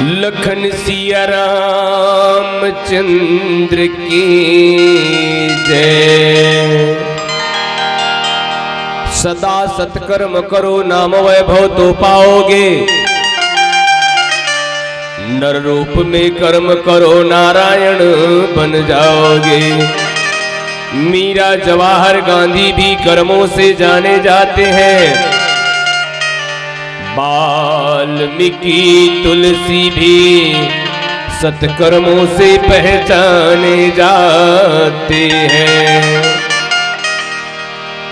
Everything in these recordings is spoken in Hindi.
लखन सिया रामचंद्र की जय। सदा सत्कर्म करो नाम वैभव तो पाओगे। नर रूप में कर्म करो नारायण बन जाओगे। मीरा जवाहर गांधी भी कर्मों से जाने जाते हैं। वाल्मीकि तुलसी भी सत्कर्मों से पहचाने जाते हैं।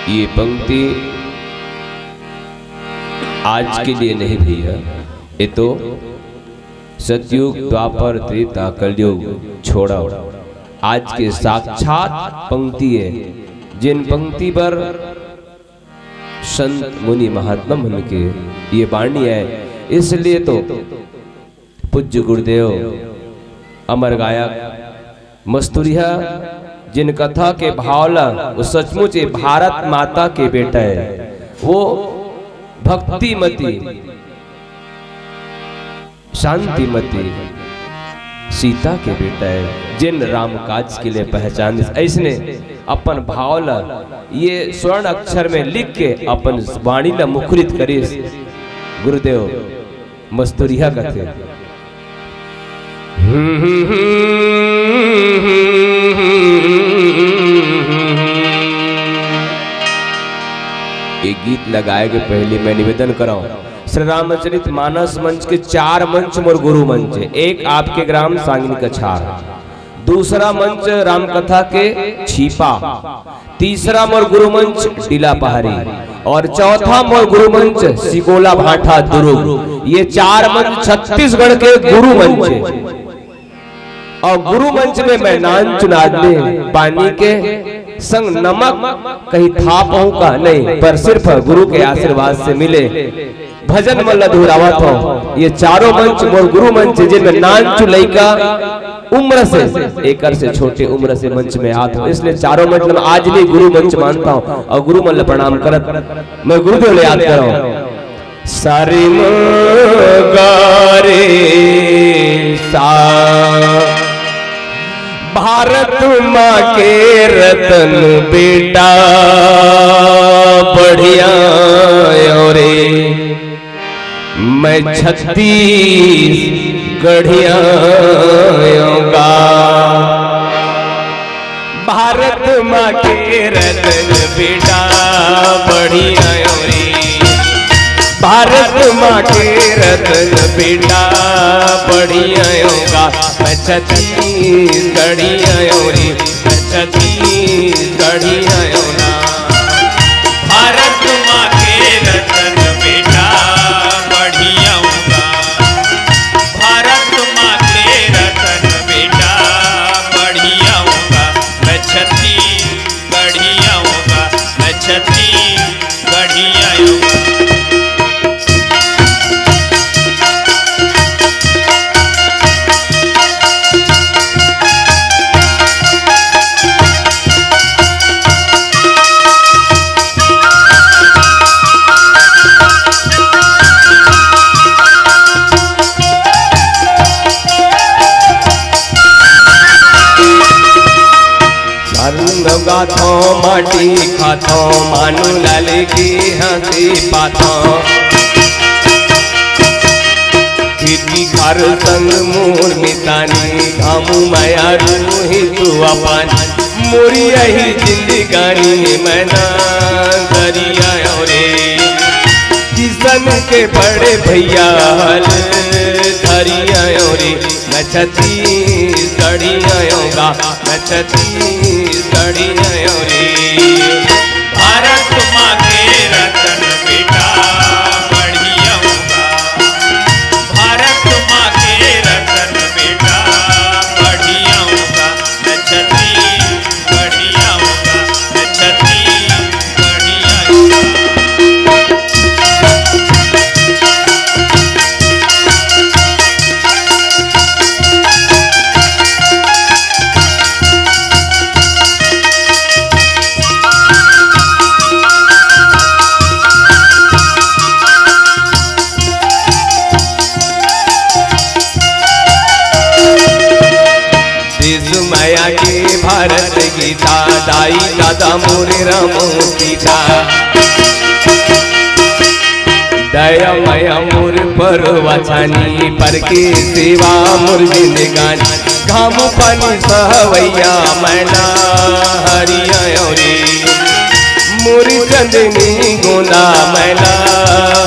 ये पंक्ति आज के लिए नहीं भैया, ये तो सतयुग द्वापर त्रेता कलयुग छोड़ा आज के साक्षात पंक्ति है। जिन पंक्ति पर संत मुनि महात्मा मन के ये वाणी है, इसलिए तो पूज्य गुरुदेव अमर गायक मस्तूरिया जिन कथा के भावला वो सचमुच भारत माता के बेटा है। वो भक्तिमती शांतिमती सीता के बेटा है, जिन राम काज के लिए पहचान ऐसने अपन भावला ये स्वर्ण अक्षर में लिख के अपन वाणी ला मुखरित करे गुरुदेव मस्तूरिया कथे। एक गीत लगाए के पहले मैं निवेदन कराऊं, श्री रामचरित मानस मंच के 4 मंच मोर गुरु मंच है। एक आपके ग्राम सांगिनी कछार, दूसरा मंच रामकथा के छीपा, तीसरा मोर गुरु मंच टीला पहाड़ी और चौथा मोर गुरु मंच सिकोला भाठा दुर्ग। ये 4 मंच छत्तीसगढ़ के गुरु मंच है। और गुरु मंच में मैं नान चुनादने पानी के संग नमक कहीं था पहुंका नहीं, पर सिर्फ गुरु के आशीर्वाद से मिले भजन मल्ल दोहरावत हो। ये 4 मंच मोर गुरु मंच जिनमें नान चुलैका उम्र से एकर से छोटे उम्र से मंच में आते हो, इसलिए 4 मंच में आज भी गुरु मंच मानता हूँ और गुरु मल्ल प्रणाम करत मैं गुरुदेव ले याद कर रहा हूँ। सारे रे सा भारत माँ के रतन बेटा बढ़िया रे, मैं 36 गढ़िया का। भारत माँ के रतन बेटा बढ़िया रे, भारत माँ के रतन बेटा बढ़िया का। मैं 36 गढ़िया रे, 36 गढ़िया ना। भारत माँ के रतन बेटा बढ़िया का। भारत माँ के रतन बेटा बढ़िया का। मैं 36 गढ़िया का, मैं 36 गढ़िया का। गाथो माटी खाथो मानु लाल की हंसी पाथो। खेती घर संग मोर मितानी घामू माया रूही तू अपन। मोरी यही जिंदगानी मैना दरिया रे, किसन के बड़े भैया हल धरिया रे। मैं 36 गढ़िया का, मैं 36 गढ़िया रे। भारत माँ के रतन बेटा बढ़िया का। भारत माँ के रतन बेटा बढ़िया का। मैं 36 गढ़िया का, मैं 36 गढ़िया का। सीता दाई दादा मोरे राम सीता दया माया मोर पर वाछानी पर के सेवा मोर जिंदगानी घाम पानी सहवैया मैना हरिया रे मोर चंदनी गोंदा मैना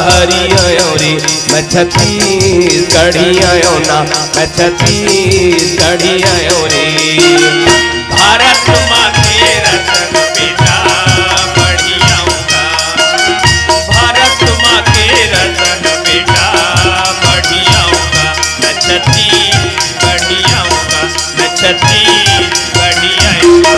हरिया रे मैं छत्तीसगढ़िया ना मैं छत्तीसगढ़िया रे भारत माँ के रतन बेटा बढ़िया होगा भारत माँ के रतन बेटा बढ़िया होगा मैं छत्तीसगढ़िया होगा मैं छत्तीसगढ़िया होगा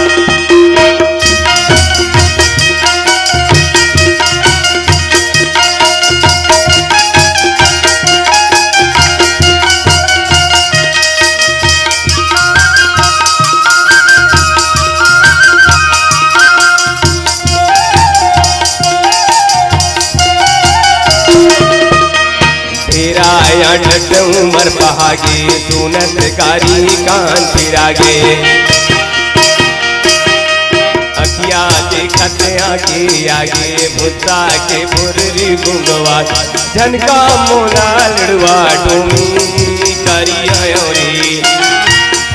डट उमर पहागे सुनत कारी कान फिरागे अखिया देखत आगे आगे भुत्ता के मुररी गुंगवा झनका मोला लड़वा डोमी करिया रे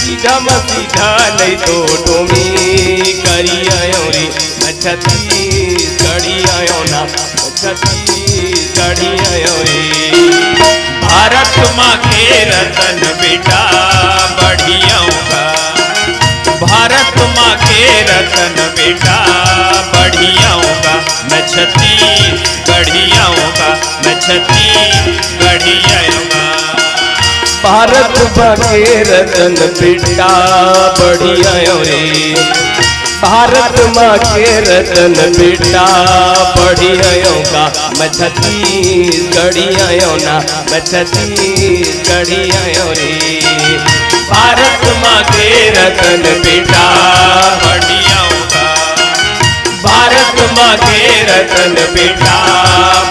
सीधा सीधा नहीं तो डोमी करिया रे छत्तीसगढ़िया ना छत्तीसगढ़िया रे भारत माँ के रतन बेटा बढ़िया होगा भारत माँ के रतन बेटा बढ़िया होगा मैं छत्तीसगढ़िया होगा मैं छत्तीसगढ़िया होगा भारत माँ के रतन बेटा बढ़िया रे भारत माँ के रतन बेटा बढ़िया का मैं छत्तीसगढ़िया ना मैं छत्तीसगढ़िया रे भारत माँ के रतन बेटा बढ़िया होगा भारत माँ के रतन बेटा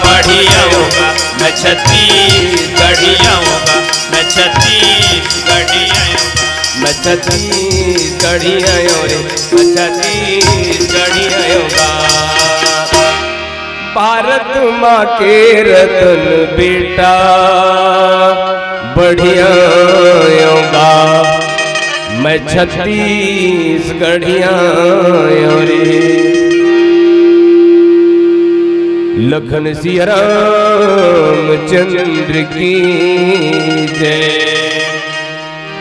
बढ़िया होगा मैं छत्तीसगढ़िया होगा मैं छत्तीसगढ़िया होगा मैं छत्तीसगढ़िया रे मैं छत्तीसगढ़िया होगा भारत माँ के रतन बेटा बढ़िया होगा मैं छत्तीसगढ़िया रे लखन सिया रामचंद्र की जय।